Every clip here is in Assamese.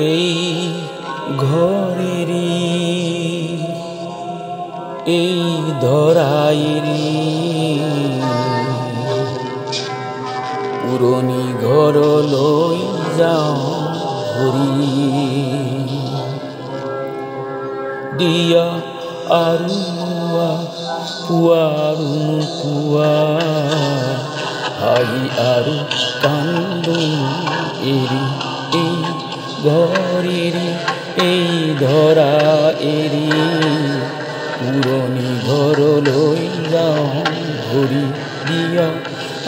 এই ঘরেরই এই ধরাইরি পুরনি ঘর লই যাও হরি দিয়া আরুয়া পুয়ারু পুয়া হাই আরু কান্দু এরি এই ঘরেরি এই ধরা এরি পুরনি ঘর লই যাও হরি দিয়া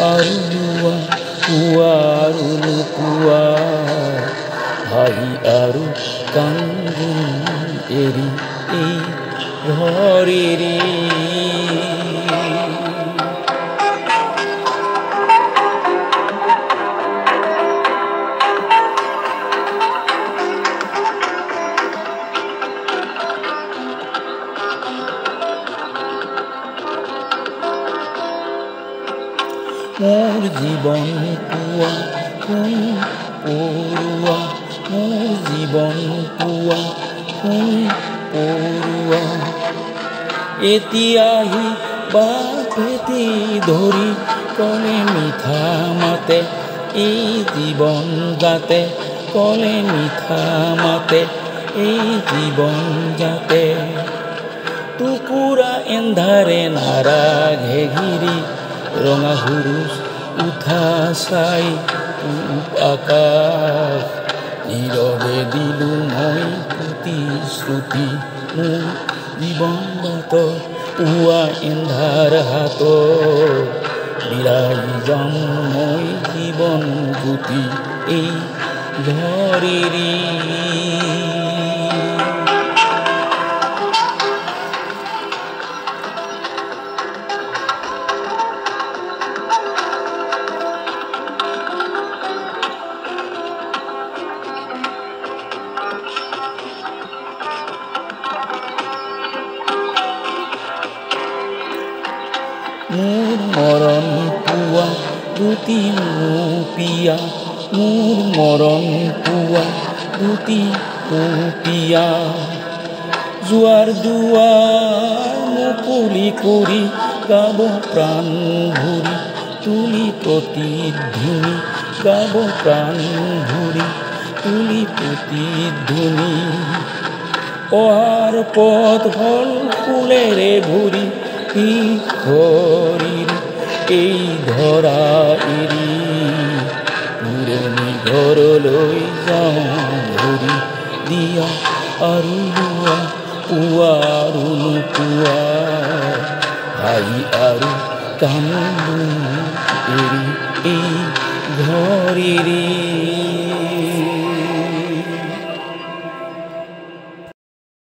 আরুয়া পুয়ারু পুয়া হাই আরু কান্দু এরি এই ঘরেরি মোর জীবন পুয়া কোন পড়ুয়া মোর জীবন পুয়া কোন পড়ুয়া এতিয়াহি বাপেতি ধরি কলে মিঠা মাতে এই জীবন যাতে কলে মিঠা মাতে এই জীবন যাতে টুকুরা এন্ধারে নারা ঘেঘিরি রঙা হুরুস উঠা চাই আকাশ নীরবে দিলু মই প্ৰতিশ্ৰুতি মোৰ জীৱন বাট পুৱা এন্ধাৰ হাত বিৰাই যাম মই জীৱন গুটি এই ঘৰেৰি মোৰ মৰণ পুৱা দুটি মুপিয়া মোৰ মৰণ পুৱা দুটি মুপিয়া জোৱাৰ দুৱাৰ মুকলি কৰি গাব প্ৰাণ ভৰি তুলি প্ৰতিধ্বনি গাব প্ৰাণ ভৰি তুলি প্ৰতিধ্বনি অহাৰ পথ হ'ল ফুলেৰে ভৰি এই ঘৰিৰ এই ধৰা এৰি পুৰণি ঘৰলৈ যাওঁ ঘূৰি দিয়া আৰু লোৱা পুৱাৰো নোপোৱা হাই আৰু কান্দো এৰি এই ঘৰিৰে